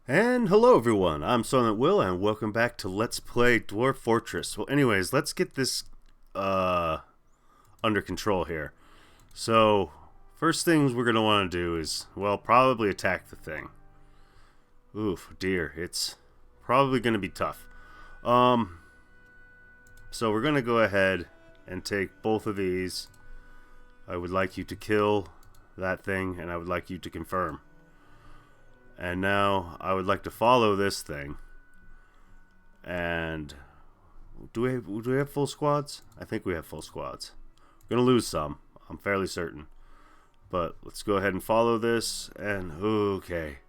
And hello everyone, I'm SoylentWill and welcome back to Let's Play Dwarf Fortress. Well anyways, let's get this under control here. So, first things we're going to want to do is, well, probably attack the thing. Oof, dear, it's probably going to be tough. So we're going to go ahead and take both of these. I would like you to kill that thing and I would like you to confirm. And now I would like to follow this thing. And do we have full squads? I think we have full squads. We're gonna lose some, I'm fairly certain. But let's go ahead and follow this. And okay,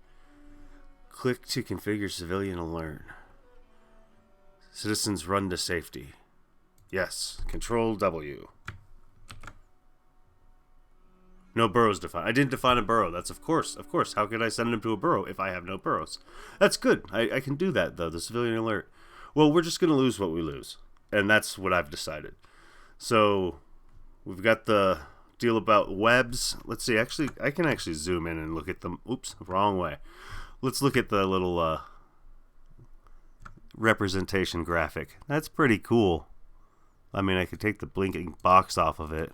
click to configure civilian alert. Citizens run to safety. Yes, Control W. No burrows defined. I didn't define a burrow. That's of course. How could I send him to a burrow if I have no burrows? That's good. I can do that though. The civilian alert. Well, we're just gonna lose what we lose, and that's what I've decided. So we've got the deal about webs. Let's see. Actually, I can actually zoom in and look at them. Oops, wrong way. Let's look at the little representation graphic. That's pretty cool. I mean, I could take the blinking box off of it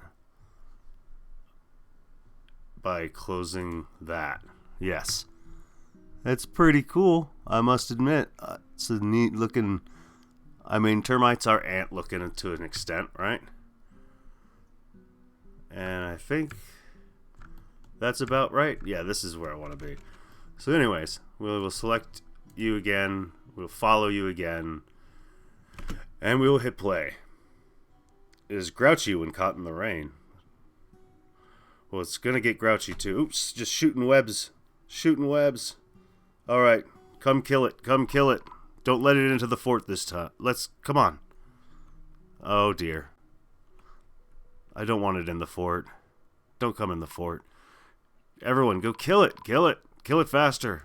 by closing that. Yes, that's pretty cool, I must admit. It's a neat looking, I mean, termites are ant looking to an extent, right? And I think that's about right. Yeah, this is where I want to be. So anyways, we'll select you again, we'll follow you again, and we will hit play. It is grouchy when caught in the rain. Well, it's gonna get grouchy too. Oops, just shooting webs. Shooting webs. Alright, come kill it. Come kill it. Don't let it into the fort this time. Come on. Oh dear. I don't want it in the fort. Don't come in the fort. Everyone, go kill it. Kill it. Kill it faster.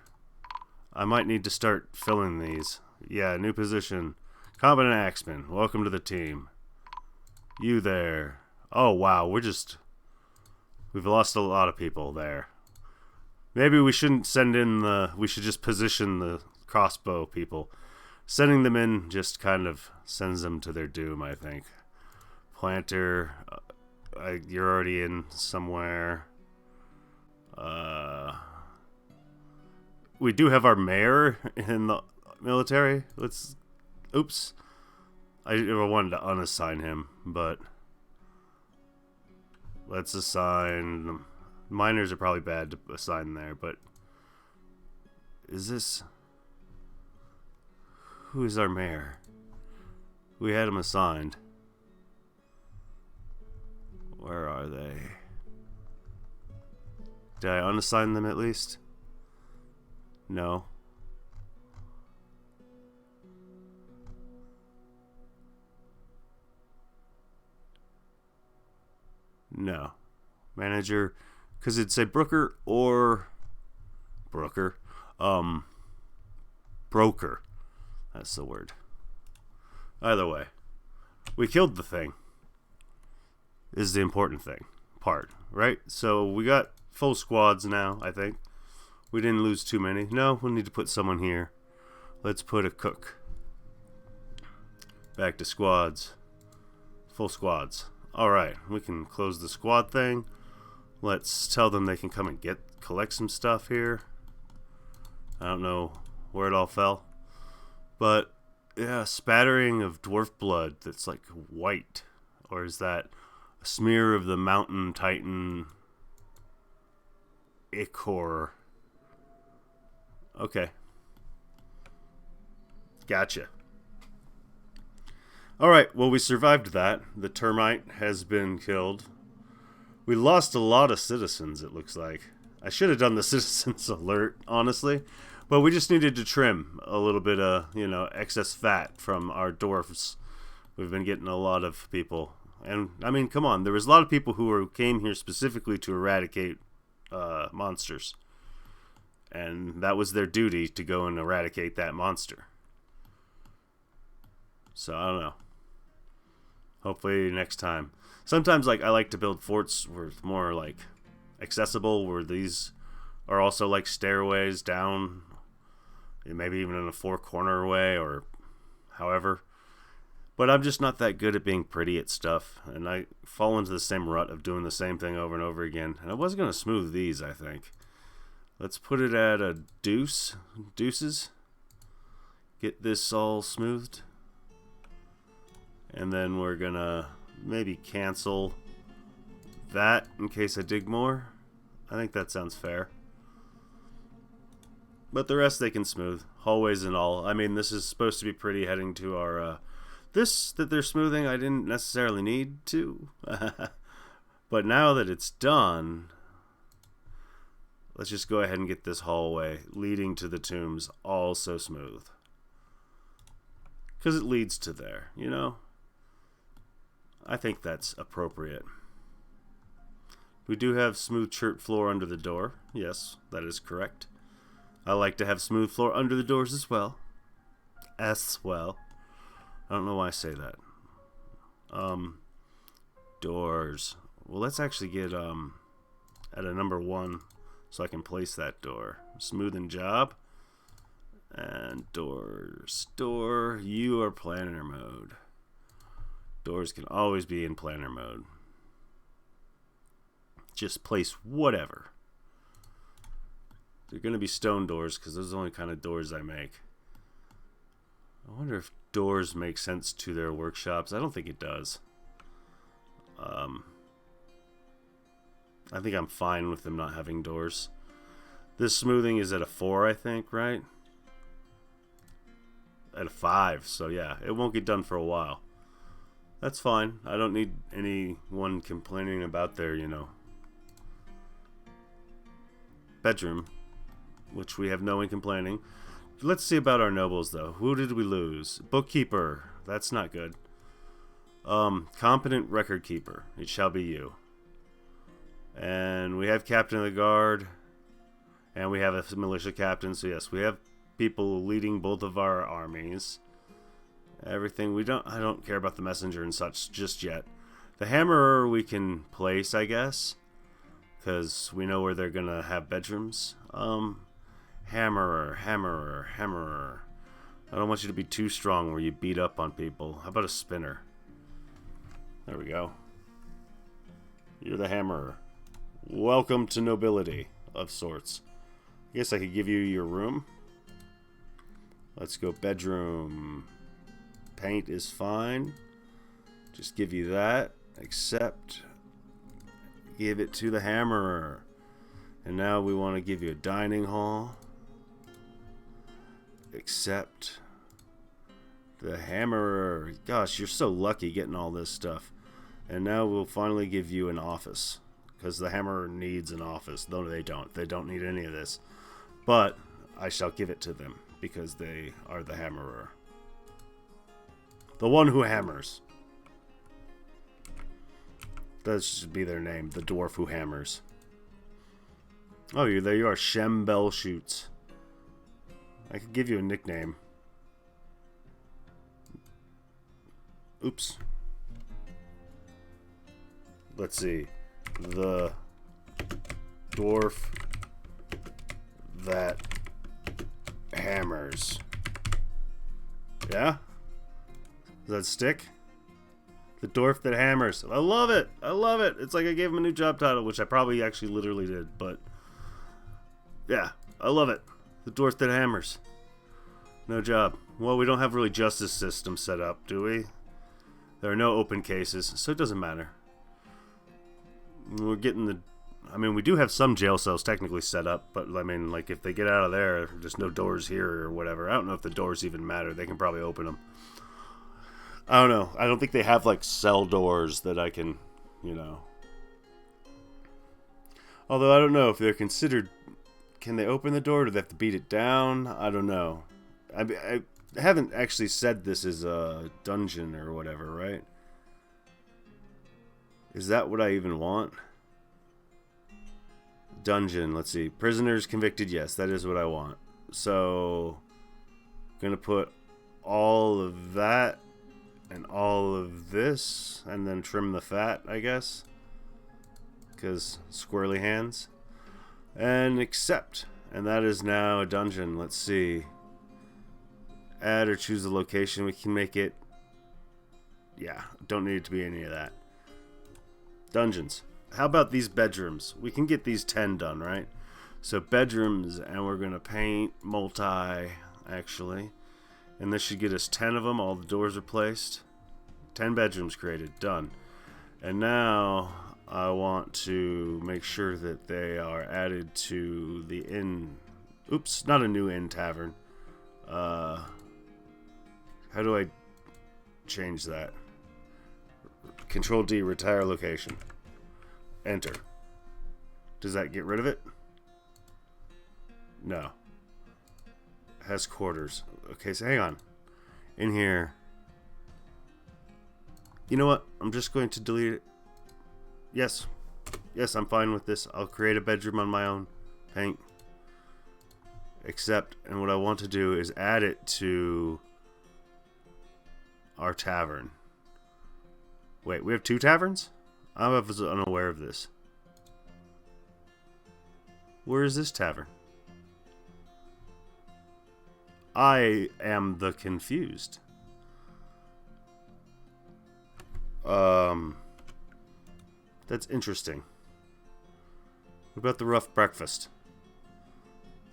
I might need to start filling these. Yeah, new position. Competent Axeman, welcome to the team. You there. Oh wow, we've lost a lot of people there. Maybe we shouldn't send in we should just position the crossbow people. Sending them in just kind of sends them to their doom, I think. Planter, you're already in somewhere. We do have our mayor in the military. Oops. I wanted to unassign him, but let's assign them. Miners are probably bad to assign there, but who is our mayor? We had him assigned. Where are they? Did I unassign them at least? No. No. Manager, because it'd say Brooker or Brooker. Broker. That's the word. Either way, we killed the thing. Is the important part, right? So we got full squads now, I think. We didn't lose too many. No, we'll need to put someone here. Let's put a cook. Back to squads. Full squads. Alright, we can close the squad thing. Let's tell them they can come and collect some stuff here. I don't know where it all fell. But, yeah, spattering of dwarf blood that's like white. Or is that a smear of the mountain titan ichor? Okay. Gotcha. Alright, well we survived that. The termite has been killed. We lost a lot of citizens, it looks like. I should have done the citizens alert, honestly. But we just needed to trim a little bit of, excess fat from our dwarfs. We've been getting a lot of people. And, I mean, come on. There was a lot of people who came here specifically to eradicate monsters. And that was their duty, to go and eradicate that monster. So, I don't know. Hopefully next time. Sometimes I like to build forts where it's more accessible, where these are also like stairways down maybe even in a four-corner way or however. But I'm just not that good at being pretty at stuff, and I fall into the same rut of doing the same thing over and over again. And I was going to smooth these, I think. Let's put it at a deuces. Get this all smoothed. And then we're going to maybe cancel that in case I dig more. I think that sounds fair. But the rest they can smooth. Hallways and all. I mean, this is supposed to be pretty heading to our... this that they're smoothing, I didn't necessarily need to. But now that it's done, let's just go ahead and get this hallway leading to the tombs also smooth. Because it leads to there, you know? I think that's appropriate. We do have smooth chert floor under the door. Yes, that is correct. I like to have smooth floor under the doors as well. As well. I don't know why I say that. Doors. Well, let's actually get at a number 1 so I can place that door. Smoothing job. And doors. Door. You are planner mode. Doors can always be in planner mode. Just place whatever. They're going to be stone doors because those are the only kind of doors I make. I wonder if doors make sense to their workshops. I don't think it does. I think I'm fine with them not having doors. This smoothing is at a 4, I think, right? At a 5, so yeah, it won't get done for a while. That's fine. I don't need anyone complaining about their, you know, bedroom, which we have no one complaining. Let's see about our nobles, though. Who did we lose? Bookkeeper. That's not good. Competent record keeper. It shall be you. And we have captain of the guard. And we have a militia captain. So yes, we have people leading both of our armies. Everything. I don't care about the messenger and such just yet. The hammerer we can place, I guess. Because we know where they're going to have bedrooms. Hammerer. I don't want you to be too strong where you beat up on people. How about a spinner? There we go. You're the hammerer. Welcome to nobility of sorts. I guess I could give you your room. Let's go bedroom. Paint is fine. Just give you that. Accept. Give it to the hammerer. And now we want to give you a dining hall. Accept. The hammerer. Gosh, you're so lucky getting all this stuff. And now we'll finally give you an office. Because the hammerer needs an office. No, they don't. They don't need any of this. But I shall give it to them. Because they are the hammerer. The one who hammers. That should be their name. The dwarf who hammers. Oh, there you are. Shem Bell Shoots. I could give you a nickname. Oops. Let's see. The dwarf that hammers. Yeah? Does that stick? The dwarf that hammers. I love it. I love it. It's like I gave him a new job title, which I probably actually literally did, but yeah, I love it. The dwarf that hammers. No job. Well, we don't have really justice system set up, do we? There are no open cases, so it doesn't matter. We're getting the... I mean, we do have some jail cells technically set up, but I mean, like, if they get out of there, there's no doors here or whatever. I don't know if the doors even matter. They can probably open them. I don't know. I don't think they have, like, cell doors that I can, you know... Although, I don't know if they're considered... Can they open the door? Do they have to beat it down? I don't know. I haven't actually said this is a dungeon or whatever, right? Is that what I even want? Dungeon, let's see. Prisoners convicted, yes, that is what I want. So, gonna put all of that and all of this, and then trim the fat, I guess. Because squirrely hands. And accept. And that is now a dungeon. Let's see. add or choose the location. We can make it, yeah, don't need it to be any of that. Dungeons. How about these bedrooms? We can get these 10 done, right? So bedrooms, and we're going to paint multi, actually. And this should get us 10 of them. All the doors are placed. 10 bedrooms created. Done. And now I want to make sure that they are added to the inn. Oops, not a new inn tavern. How do I change that? Control D, retire location. Enter. Does that get rid of it? No. Has quarters. Okay, so hang on. In here. You know what? I'm just going to delete it. Yes. Yes, I'm fine with this. I'll create a bedroom on my own. Paint. Accept. And what I want to do is add it to our tavern. Wait, we have 2 taverns? I was unaware of this. Where is this tavern? I am the confused. That's interesting. What about the rough breakfast?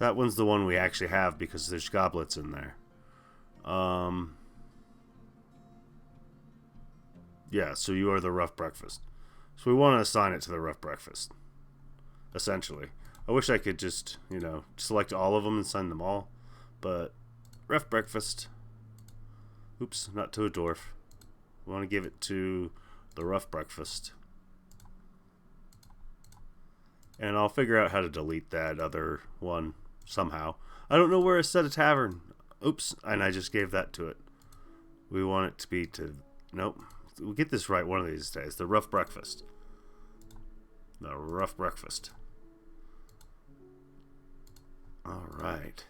That one's the one we actually have because there's goblets in there. Yeah, so you are the rough breakfast. So we want to assign it to the rough breakfast. Essentially. I wish I could just, you know, select all of them and send them all. But rough breakfast. Oops, not to a dwarf. We want to give it to the rough breakfast. And I'll figure out how to delete that other one somehow. I don't know where I set a tavern. Oops, and I just gave that to it. We want it to be to... Nope. We'll get this right one of these days. The rough breakfast. The rough breakfast. Alright.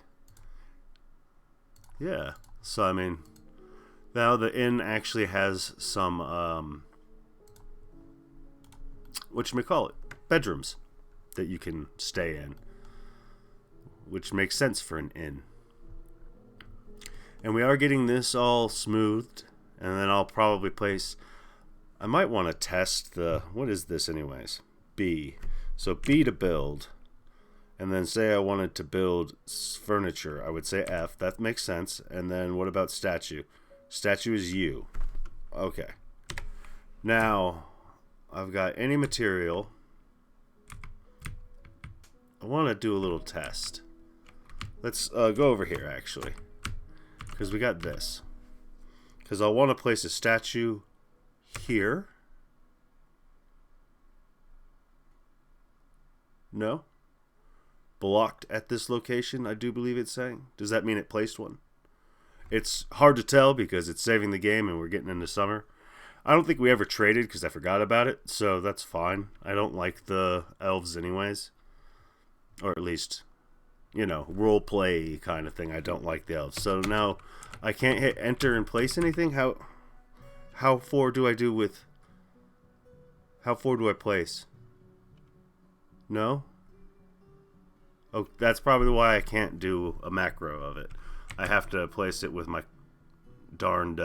Yeah. So, I mean... Now the inn actually has some... whatchamacallit? Bedrooms that you can stay in, which makes sense for an inn. And we are getting this all smoothed, and then I'll probably place... I might want to test the... What is this anyways? B. So B to build, and then say I wanted to build furniture. I would say F. That makes sense. And then what about statue? Statue is U. Okay. Now, I've got any material... I want to do a little test. Let's go over here, actually. Because we got this. Because I'll want to place a statue here. No? Blocked at this location, I do believe it's saying. Does that mean it placed one? It's hard to tell because it's saving the game and we're getting into summer. I don't think we ever traded because I forgot about it, so that's fine. I don't like the elves anyways. Or at least, you know, role play kind of thing. I don't like the elves. So now I can't hit enter and place anything. How far do I do with... How far do I place? No? Oh, that's probably why I can't do a macro of it. I have to place it with my darned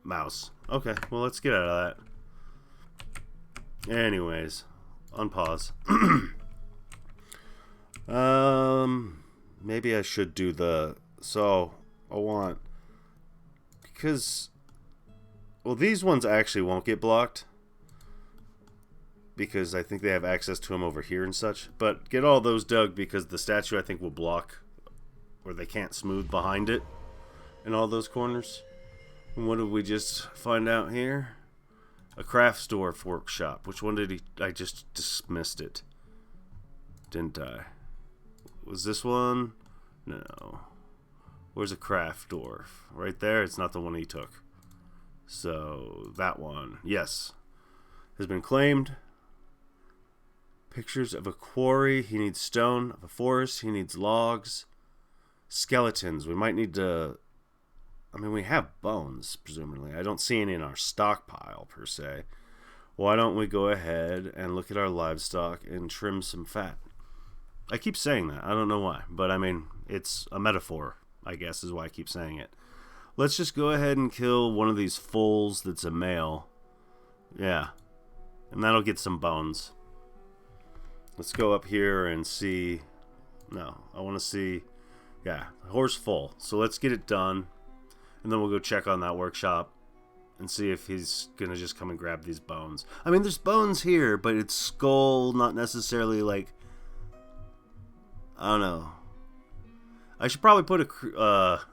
mouse. Okay, well, let's get out of that. Anyways, unpause. Maybe I should do the... So, I want... Because... Well, these ones actually won't get blocked. Because I think they have access to them over here and such. But get all those dug because the statue I think will block. Or they can't smooth behind it. In all those corners. And what did we just find out here? A craft store workshop. Which one did he... I just dismissed it. Didn't I? Was this one? No. Where's a craft dwarf? Right there? It's not the one he took. So, that one. Yes. Has been claimed. Pictures of a quarry. He needs stone. Of a forest. He needs logs. Skeletons. We might need to... I mean, we have bones, presumably. I don't see any in our stockpile, per se. Why don't we go ahead and look at our livestock and trim some fat? I keep saying that. I don't know why. But, I mean, it's a metaphor. I guess is why I keep saying it. Let's just go ahead and kill one of these foals that's a male. Yeah. And that'll get some bones. Let's go up here and see. No, I want to see. Yeah, horse full. So let's get it done. And then we'll go check on that workshop and see if he's going to just come and grab these bones. I mean, there's bones here, but it's skull, not necessarily like... I don't know. I should probably put a,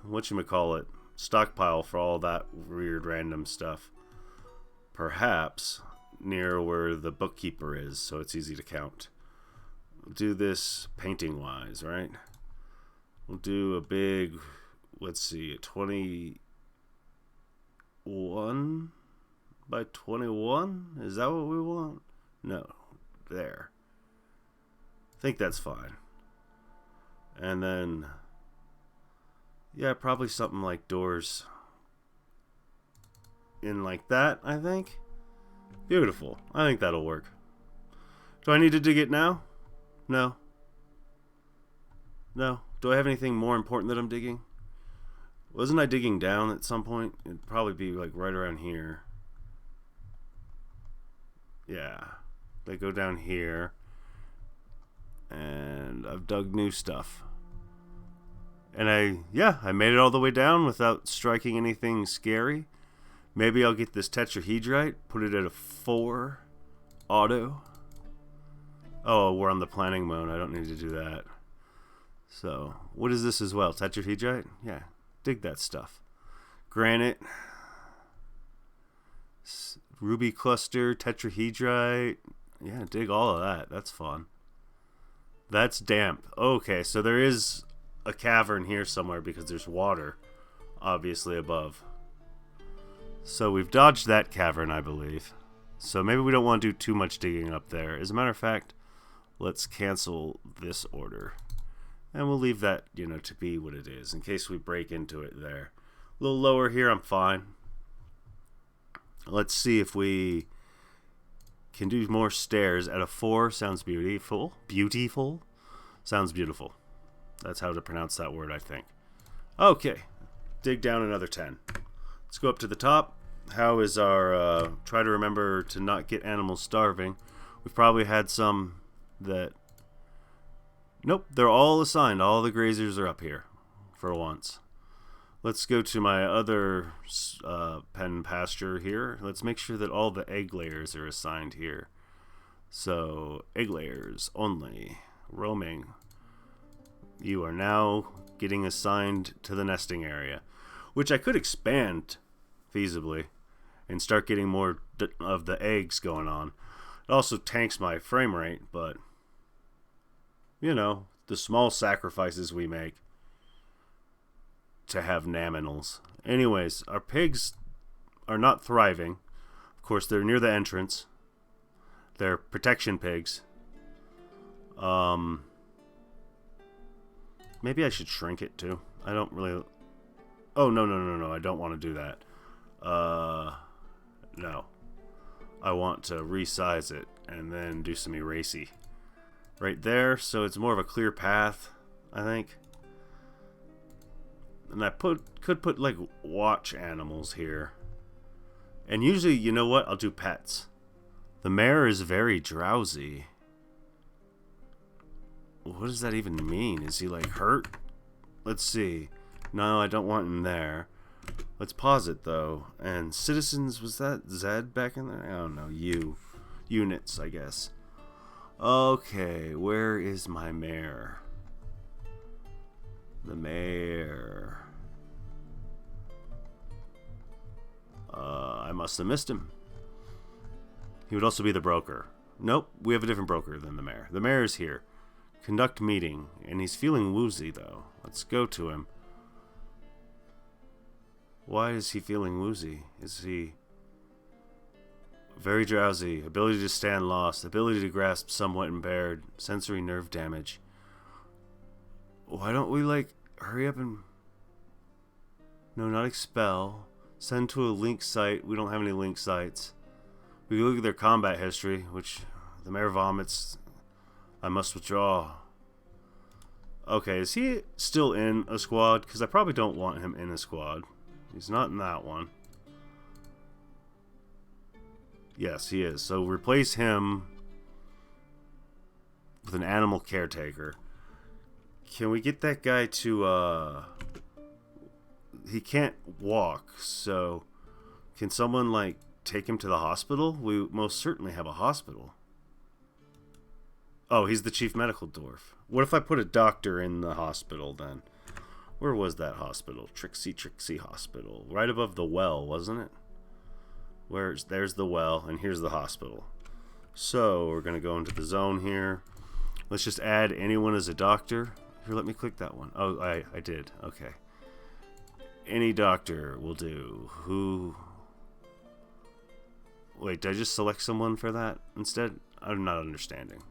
whatchamacallit, stockpile for all that weird random stuff. Perhaps near where the bookkeeper is, so it's easy to count. We'll do this painting-wise, right? We'll do a big, let's see, a 21 by 21? Is that what we want? No. There. I think that's fine. And then, yeah, probably something like doors in like that, I think. Beautiful. I think that'll work. Do I need to dig it now? No. No. Do I have anything more important that I'm digging? Wasn't I digging down at some point? It'd probably be like right around here. Yeah. They go down here. And I've dug new stuff. And I made it all the way down without striking anything scary. Maybe I'll get this tetrahedrite, put it at a 4 auto. Oh, we're on the planning mode. I don't need to do that. So, what is this as well? Tetrahedrite? Yeah, dig that stuff. Granite. Ruby cluster, tetrahedrite. Yeah, dig all of that. That's fun. That's damp. Okay, so there is a cavern here somewhere because there's water, obviously, above. So we've dodged that cavern, I believe. So maybe we don't want to do too much digging up there. As a matter of fact, let's cancel this order. And we'll leave that, to be what it is, in case we break into it there. A little lower here, I'm fine. Let's see if we can do more stairs at a 4. Sounds beautiful. Beautiful? Sounds beautiful. That's how to pronounce that word, I think. Okay. Dig down another 10. Let's go up to the top. How is our... try to remember to not get animals starving. We've probably had some that... Nope, they're all assigned. All the grazers are up here for once. Let's go to my other pen pasture here. Let's make sure that all the egg layers are assigned here. So, egg layers only. Roaming. You are now getting assigned to the nesting area, which I could expand feasibly and start getting more of the eggs going on. It also tanks my frame rate, but the small sacrifices we make to have naminals. Anyways, our pigs are not thriving. Of course, they're near the entrance. They're protection pigs. Maybe I should shrink it too. I don't really... Oh, no. I don't want to do that. No. I want to resize it and then do some erasing. Right there, so it's more of a clear path, I think. And I could put like watch animals here. And usually, you know what? I'll do pets. The mare is very drowsy. What does that even mean? Is he like hurt? Let's see. No, I don't want him there. Let's pause it though. And citizens, was that Zed back in there? I don't know. Units, I guess. Okay, where is my mare? The mare. I must have missed him. He would also be the broker. Nope, we have a different broker than the mayor. The mayor is here. Conduct meeting, and he's feeling woozy though. Let's go to him. Why is he feeling woozy? Is he very drowsy? Ability to stand lost. Ability to grasp somewhat impaired. Sensory nerve damage. Why don't we like hurry up and... No, not expel. Send to a link site. We don't have any link sites. We can look at their combat history, which the mayor vomits. I must withdraw. Okay, is he still in a squad? Because I probably don't want him in a squad. He's not in that one. Yes, he is. So replace him with an animal caretaker. Can we get that guy to, he can't walk, so can someone, like, take him to the hospital? We most certainly have a hospital. Oh, he's the chief medical dwarf. What if I put a doctor in the hospital, then? Where was that hospital? Trixie Hospital. Right above the well, wasn't it? There's the well, and here's the hospital. So, we're going to go into the zone here. Let's just add anyone as a doctor. Here, let me click that one. Oh, I did. Okay. Any doctor will do. Who... Wait, did I just select someone for that instead? I'm not understanding.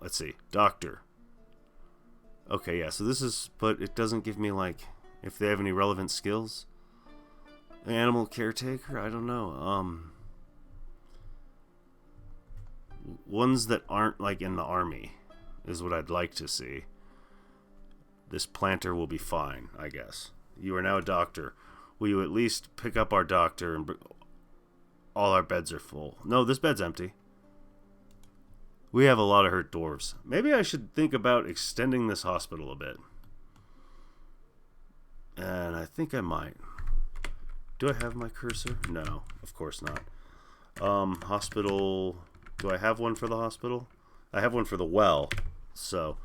Let's see. Doctor. Okay, yeah, so this is... But it doesn't give me, like, if they have any relevant skills. Animal caretaker? I don't know. Ones that aren't, like, in the army is what I'd like to see. This planter will be fine, I guess. You are now a doctor. Will you at least pick up our doctor and... All our beds are full. No, this bed's empty. We have a lot of hurt dwarves. Maybe I should think about extending this hospital a bit. And I think I might. Do I have my cursor? No, of course not. Hospital... Do I have one for the hospital? I have one for the well. So,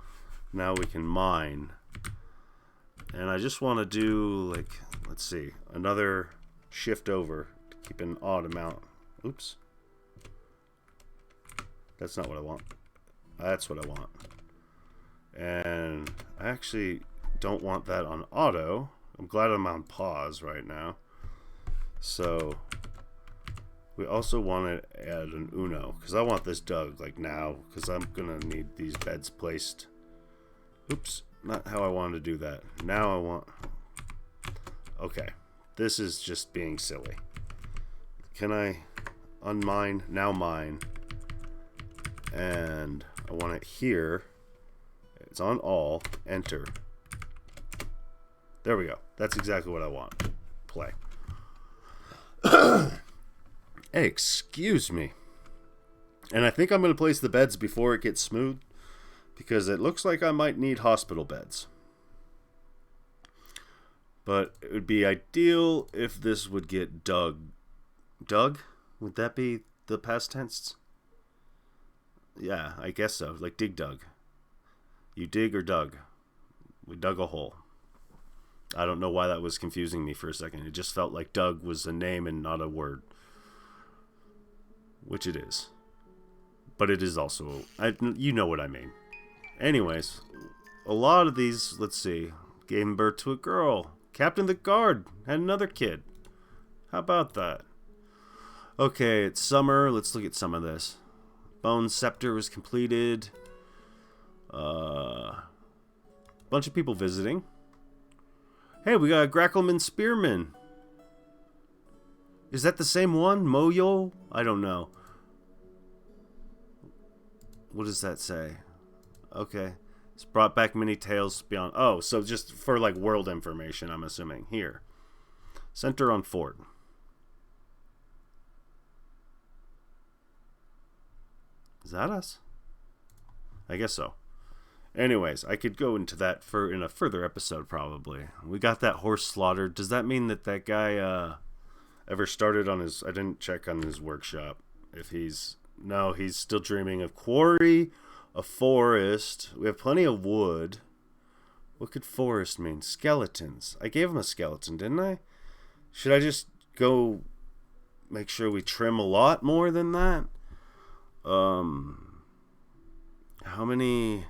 now we can mine. And I just want to do, like, let's see, another shift over to keep an odd amount. Oops. That's not what I want. That's what I want. And I actually don't want that on auto. I'm glad I'm on pause right now. So we also want to add an Uno, because I want this dug like now, because I'm going to need these beds placed. Oops, not how I wanted to do that. Now I want... Okay, this is just being silly. Can I unmine? Now mine. And I want it here. It's on all. Enter. There we go. That's exactly what I want. Play. Hey, excuse me. And I think I'm going to place the beds before it gets smooth, because it looks like I might need hospital beds. But it would be ideal if this would get dug. Dug? Would that be the past tense? Yeah, I guess so. Like dig dug. You dig or dug? We dug a hole. I don't know why that was confusing me for a second. It just felt like dug was a name and not a word. Which it is. But it is also... you know what I mean. Anyways, a lot of these, let's see, gave birth to a girl. Captain the Guard had another kid. How about that? Okay, it's summer. Let's look at some of this. Bone Scepter was completed. Bunch of people visiting. Hey, we got a Grackleman Spearman. Is that the same one? Moyo? I don't know. What does that say? Okay. It's brought back many tales beyond... Oh, so just for, like, world information, I'm assuming. Here. Center on fort. Is that us? I guess so. Anyways, I could go into that in a further episode, probably. We got that horse slaughtered. Does that mean that that guy ever started on his... I didn't check on his workshop. If he's... No, he's still dreaming of quarry, a forest. We have plenty of wood. What could forest mean? Skeletons. I gave him a skeleton, didn't I? Should I just go make sure we trim a lot more than that? How many...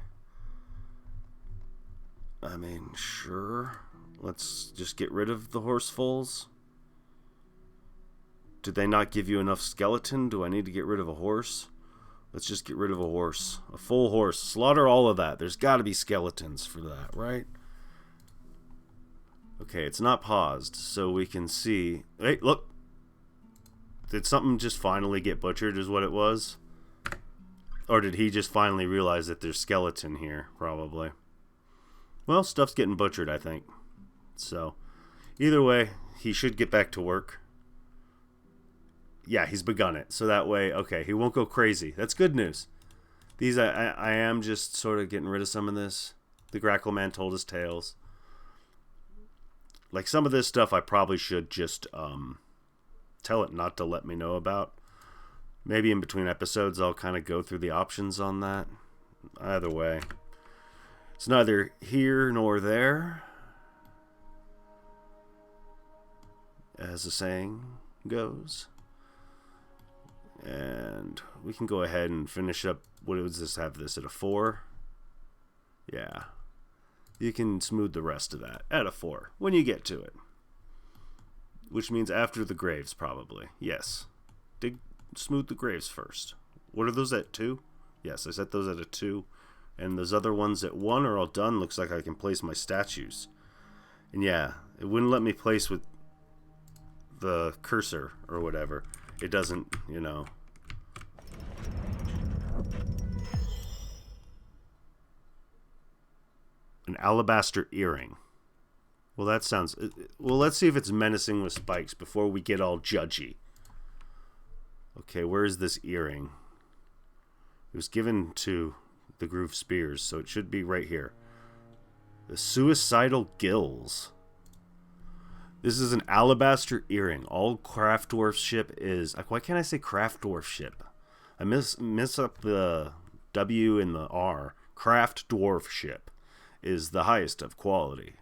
I mean, sure. Let's just get rid of the horsefuls. Did they not give you enough skeleton? Do I need to get rid of a horse? Let's just get rid of a horse. A full horse. Slaughter all of that. There's got to be skeletons for that, right? Okay, it's not paused, so we can see... Hey, look! Did something just finally get butchered is what it was? Or did he just finally realize that there's skeleton here? Probably. Well, stuff's getting butchered, I think. So, either way, he should get back to work. Yeah, he's begun it. So that way, okay, he won't go crazy. That's good news. These, I am just sort of getting rid of some of this. The Grackle Man told his tales. Like, some of this stuff I probably should just tell it not to let me know about. Maybe in between episodes I'll kind of go through the options on that. Either way, it's neither here nor there, as the saying goes. And we can go ahead and finish up. What does this have? This at a 4? Yeah. You can smooth the rest of that at a 4 when you get to it. Which means after the graves, probably. Yes. Smooth the graves first. What are those at 2? Yes, I set those at a 2. And those other ones at 1 are all done. Looks like I can place my statues. And yeah, it wouldn't let me place with the cursor or whatever. It doesn't, you know. An alabaster earring. Well, that sounds... Well, let's see if it's menacing with spikes before we get all judgy. Okay, where is this earring? It was given to the Groove Spears, so it should be right here. The Suicidal Gills. This is an alabaster earring. All Craft Dwarf ship is... Why can't I say Craft Dwarf ship? I miss up the W and the R. Craft Dwarf ship is the highest of quality.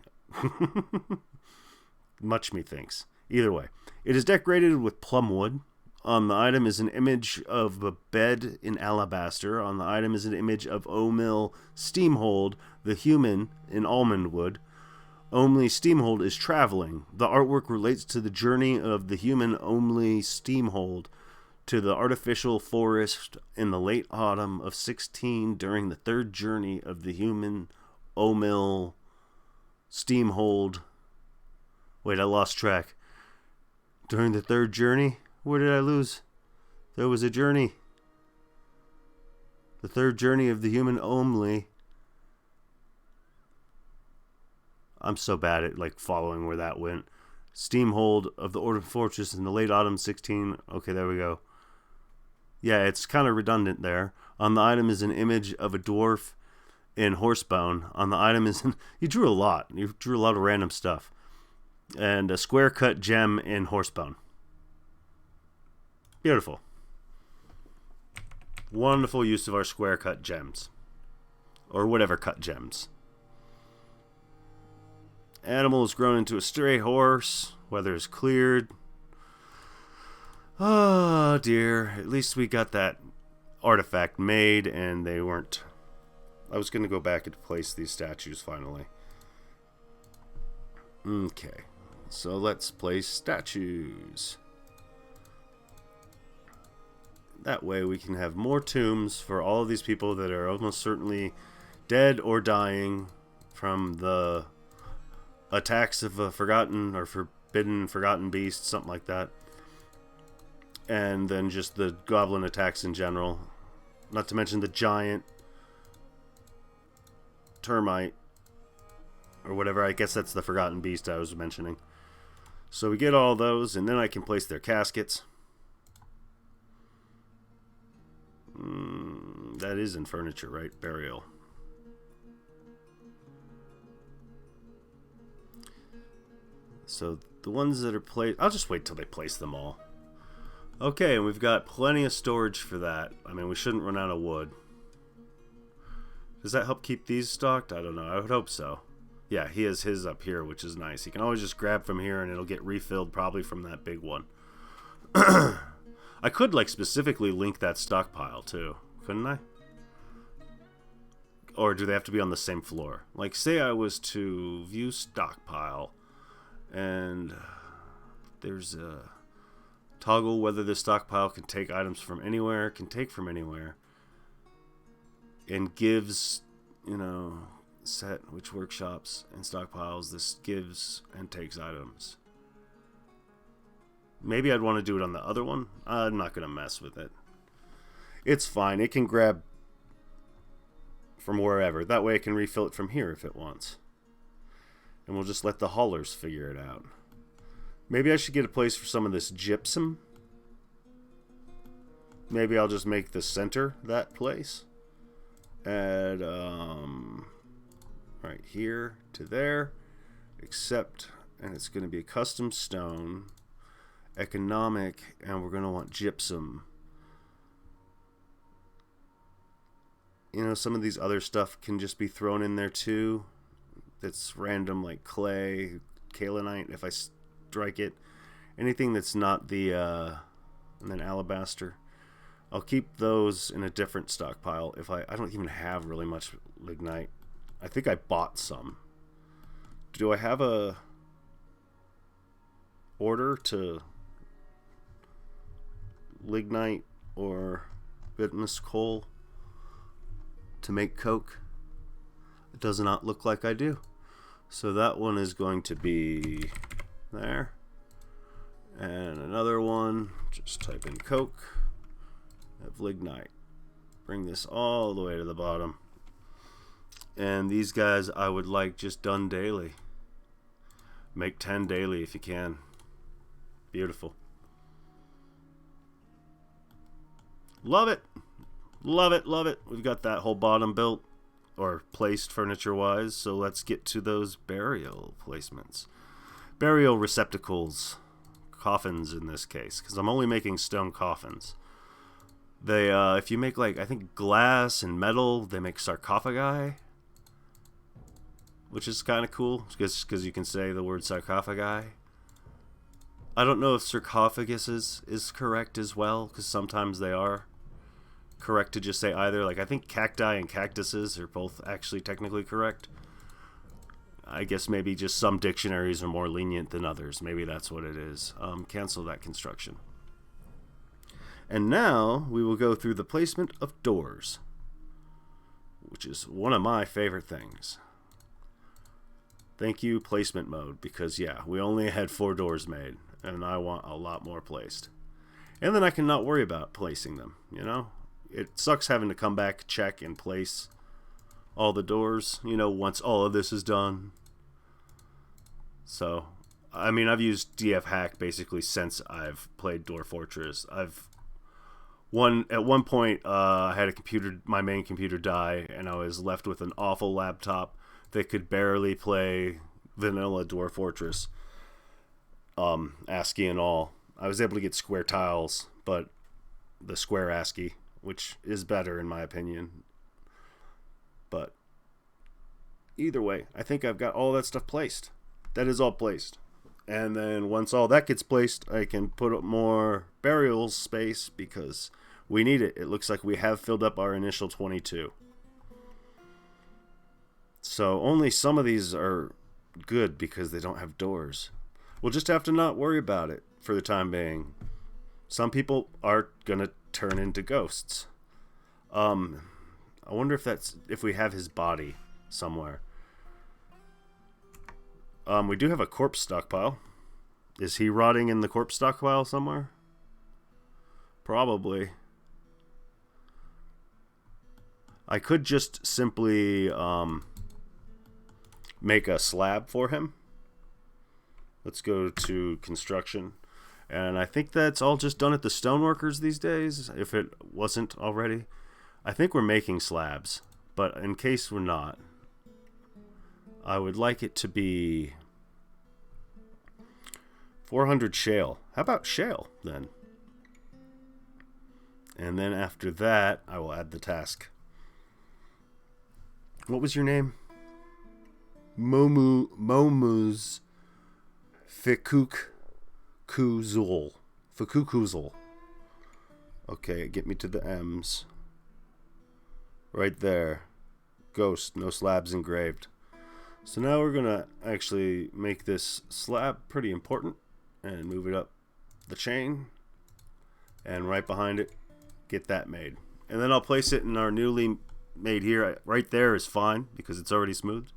Much methinks. Either way, it is decorated with plum wood. On the item is an image of a bed in alabaster. On the item is an image of Omil Steamhold, the human, in almond wood. Omli Steamhold is traveling. The artwork relates to the journey of the human Omli Steamhold to the artificial forest in the late autumn of 16 during the third journey of the human Omil Steamhold. Wait, I lost track. During the third journey? Where did I lose? There was a journey. The third journey of the human Omli. I'm so bad at like following where that went. Steamhold of the Order Fortress in the late autumn 16. Okay, there we go. Yeah, it's kind of redundant there. On the item is an image of a dwarf in horsebone. On the item is... You drew a lot. You drew a lot of random stuff. And a square cut gem in horsebone. Beautiful. Wonderful use of our square cut gems. Or whatever cut gems. Animal is grown into a stray horse. Weather is cleared. Oh dear. At least we got that artifact made and they weren't... I was going to go back and place these statues finally. Okay. So let's place statues. That way we can have more tombs for all of these people that are almost certainly dead or dying from the attacks of a forgotten or forgotten beast, something like that. And then just the goblin attacks in general. Not to mention the giant termite or whatever. I guess that's the forgotten beast I was mentioning. So we get all those, and then I can place their caskets. That is in furniture, right? Burial. So the ones that are placed... I'll just wait till they place them all. Okay, and we've got plenty of storage for that. I mean, we shouldn't run out of wood. Does that help keep these stocked? I don't know. I would hope so. Yeah, he has his up here, which is nice. He can always just grab from here and it'll get refilled probably from that big one. I could, like, specifically link that stockpile, too. Couldn't I? Or do they have to be on the same floor? Like, say I was to view stockpile, and there's a toggle whether the stockpile can take items from anywhere, can take from anywhere, and gives, you know, set which workshops and stockpiles this gives and takes items. Maybe I'd want to do it on the other one. I'm not going to mess with it. It's fine. It can grab from wherever. That way it can refill it from here if it wants. And we'll just let the haulers figure it out. Maybe I should get a place for some of this gypsum. Maybe I'll just make the center that place. Add right here to there. Except, and it's going to be a custom stone. Economic, and we're going to want gypsum. You know, some of these other stuff can just be thrown in there too. That's random, like clay, kaolinite, if I strike it. Anything that's not the, and then alabaster. I'll keep those in a different stockpile. If I don't even have really much lignite. I think I bought some. Do I have a order to lignite or bitterness coal to make coke? It does not look like I do. So that one is going to be there. And another one, just type in coke of lignite. Bring this all the way to the bottom. And these guys I would like just done daily. Make 10 daily if you can. Beautiful. Love it. Love it, love it. We've got that whole bottom built or placed furniture-wise, so let's get to those burial placements. Burial receptacles. Coffins in this case, because I'm only making stone coffins. They, if you make, like, I think glass and metal, they make sarcophagi, which is kind of cool, because you can say the word sarcophagi. I don't know if sarcophagus is correct as well, because sometimes they are correct to just say either. Like, I think cacti and cactuses are both actually technically correct. I guess maybe just some dictionaries are more lenient than others. Maybe that's what it is. Cancel that construction. And now we will go through the placement of doors, which is one of my favorite things. Thank you, placement mode, because yeah, we only had 4 doors made, and I want a lot more placed. And then I can not worry about placing them, you know? It sucks having to come back, check, and place all the doors, you know, once all of this is done. So, I mean, I've used DF Hack basically since I've played Dwarf Fortress. At one point, I had my main computer die, and I was left with an awful laptop that could barely play vanilla Dwarf Fortress, ASCII and all. I was able to get square tiles, but the square ASCII, which is better in my opinion. But either way, I think I've got all that stuff placed. That is all placed. And then once all that gets placed, I can put up more burial space because we need it. It looks like we have filled up our initial 22. So only some of these are good because they don't have doors. We'll just have to not worry about it for the time being. Some people are going to turn into ghosts. I wonder if we have his body somewhere. We do have a corpse stockpile. Is he rotting in the corpse stockpile somewhere? Probably. I could just simply make a slab for him. Let's go to construction. And I think that's all just done at the stoneworkers these days, if it wasn't already. I think we're making slabs, but in case we're not, I would like it to be 400 shale. How about shale, then? And then after that, I will add the task. What was your name? Momuz Fikukuzul. Fikukuzul. Okay, get me to the M's. Right there. Ghost, no slabs engraved. So now we're going to actually make this slab pretty important and move it up the chain. And right behind it, get that made. And then I'll place it in our newly made here. Right there is fine because it's already smoothed.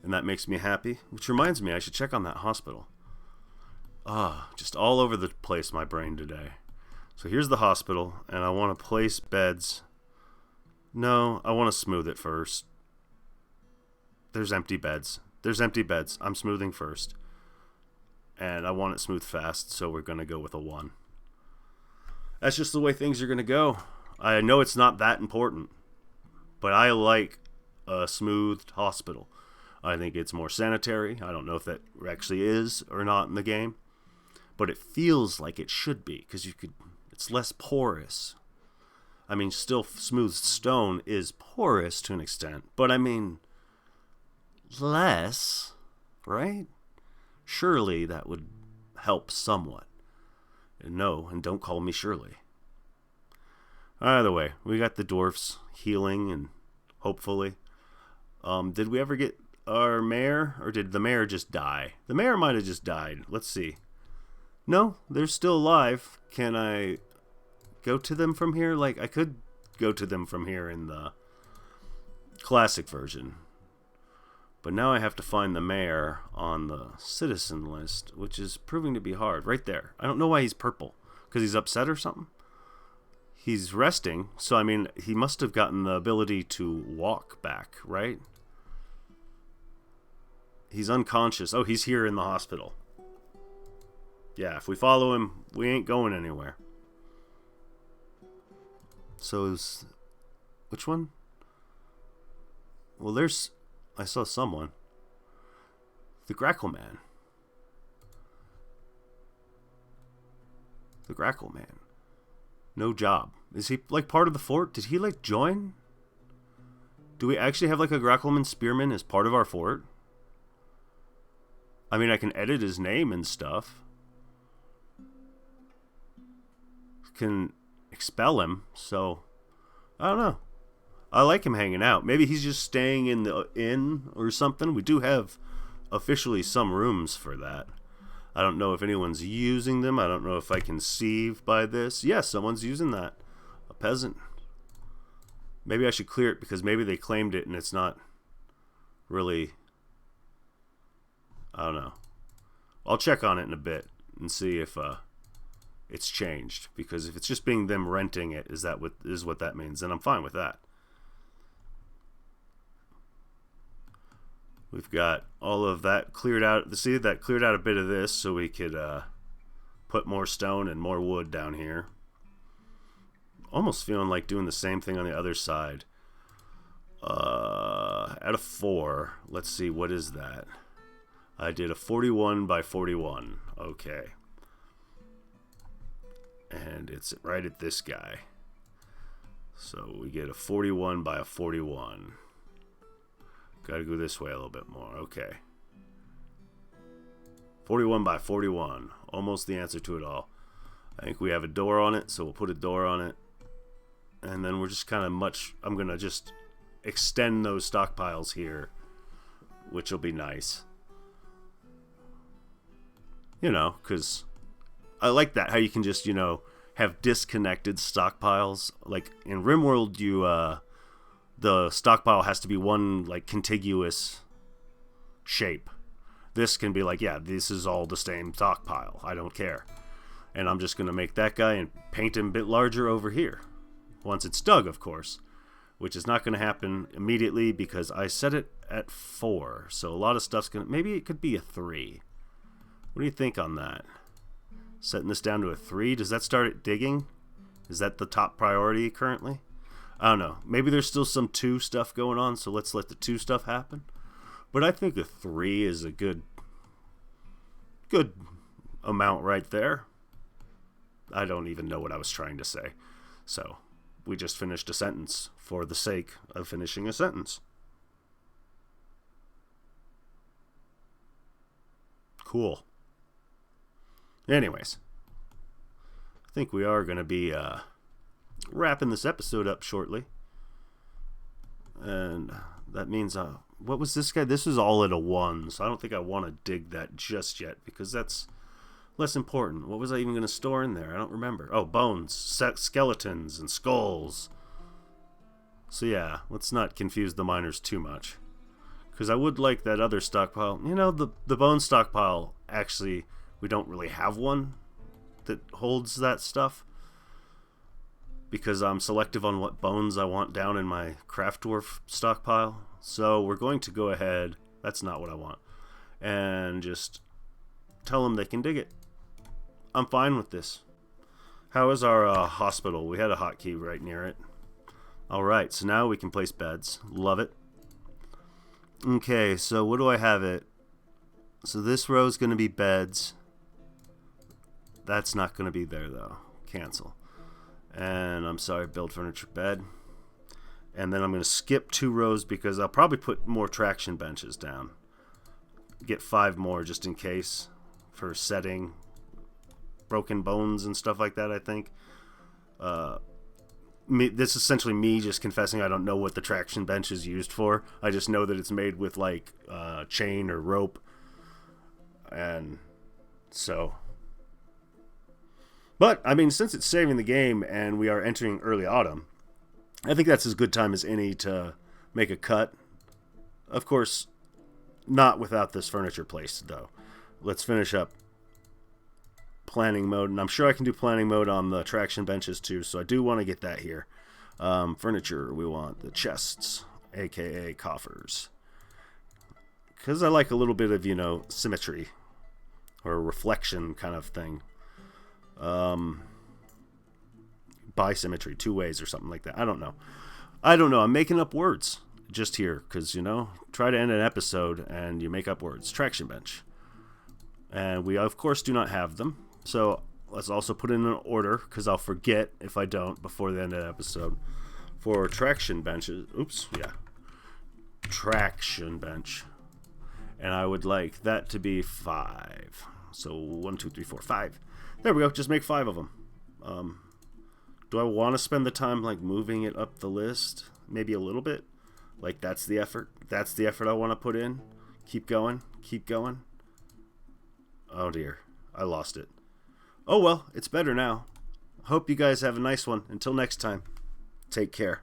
And that makes me happy. Which reminds me, I should check on that hospital. Just all over the place, my brain today. So here's the hospital, and I want to place beds No, I want to smooth it first. There's empty beds. There's empty beds. I'm smoothing first. And I want it smooth fast, so we're going to go with a 1. That's just the way things are going to go. I know it's not that important, but I like a smoothed hospital. I think it's more sanitary. I don't know if that actually is or not in the game, but it feels like it should be because it's less porous. I mean, still smooth stone is porous to an extent, but I mean, less, right? Surely that would help somewhat. And no, and don't call me Shirley. Either way, we got the dwarfs healing and hopefully. Did we ever get our mayor, or did the mayor just die? The mayor might have just died. Let's see. No, they're still alive. Can I go to them from here? Like, I could go to them from here in the classic version. But now I have to find the mayor on the citizen list, which is proving to be hard. Right there. I don't know why he's purple. Because he's upset or something? He's resting, so I mean, he must have gotten the ability to walk back, right? He's unconscious. Oh, he's here in the hospital. Yeah, if we follow him, we ain't going anywhere. So which one? Well, I saw someone. The Grackle Man. The Grackle Man. No job. Is he like part of the fort? Did he like join? Do we actually have like a Grackleman Spearman as part of our fort? I mean, I can edit his name and stuff. Can expel him, so I don't know. I like him hanging out. Maybe he's just staying in the inn or something. We do have officially some rooms for that. I don't know if anyone's using them. I don't know if I can see by this. Yes, someone's using that. A peasant. Maybe I should clear it because maybe they claimed it and it's not really... I don't know. I'll check on it in a bit and see if it's changed. Because if it's just being them renting it, is what that means? Then I'm fine with that. We've got all of that cleared out. See, that cleared out a bit of this so we could put more stone and more wood down here. Almost feeling like doing the same thing on the other side. Out of 4, let's see, what is that? I did a 41 by 41. Okay. And it's right at this guy. So we get a 41 by a 41. Gotta go this way a little bit more. Okay. 41 by 41. Almost the answer to it all. I think we have a door on it, so we'll put a door on it. And then we're just kind of I'm going to just extend those stockpiles here, which will be nice. You know, because I like that, how you can just, you know, have disconnected stockpiles. Like in RimWorld, the stockpile has to be one, like, contiguous shape. This can be like, yeah, this is all the same stockpile. I don't care. And I'm just going to make that guy and paint him a bit larger over here. Once it's dug, of course. Which is not going to happen immediately because I set it at 4. So a lot of stuff's going to... Maybe it could be a 3. What do you think on that? Setting this down to a 3? Does that start it digging? Is that the top priority currently? I don't know. Maybe there's still some 2 stuff going on, so let's let the 2 stuff happen. But I think a 3 is a good amount right there. I don't even know what I was trying to say. So, we just finished a sentence for the sake of finishing a sentence. Cool. Anyways, I think we are going to be wrapping this episode up shortly. And that means, what was this guy? This is all at a 1, so I don't think I want to dig that just yet, because that's less important. What was I even going to store in there? I don't remember. Oh, bones, skeletons, and skulls. So yeah, let's not confuse the miners too much. Because I would like that other stockpile. You know, the bone stockpile, actually, we don't really have one that holds that stuff. because I'm selective on what bones I want down in my craft dwarf stockpile. So we're going to go ahead, that's not what I want, and just tell them they can dig it. I'm fine with this. How is our hospital? We had a hotkey right near it. Alright, so now we can place beds. Love it. Okay, so what do I have it? So this row is going to be beds. That's not going to be there though. Cancel. And I'm sorry, build furniture bed. And then I'm going to skip 2 rows because I'll probably put more traction benches down. Get 5 more just in case for setting broken bones and stuff like that, I think. This is essentially me just confessing I don't know what the traction bench is used for. I just know that it's made with like chain or rope. And so... But, I mean, since it's saving the game and we are entering early autumn, I think that's as good time as any to make a cut. Of course, not without this furniture placed, though. Let's finish up planning mode, and I'm sure I can do planning mode on the traction benches too, so I do want to get that here. Furniture, we want the chests, aka coffers. Because I like a little bit of, you know, symmetry or reflection kind of thing. Bisymmetry, 2 ways or something like that. I don't know. I'm making up words just here because, you know, try to end an episode and you make up words. Traction bench. And we, of course, do not have them. So let's also put in an order because I'll forget if I don't before the end of the episode. For traction benches. Oops, yeah. Traction bench. And I would like that to be 5. So 1, 2, 3, 4, 5. There we go. Just make 5 of them. Do I want to spend the time like moving it up the list? Maybe a little bit. Like that's the effort. That's the effort I want to put in. Keep going. Keep going. Oh dear. I lost it. Oh well. It's better now. Hope you guys have a nice one. Until next time. Take care.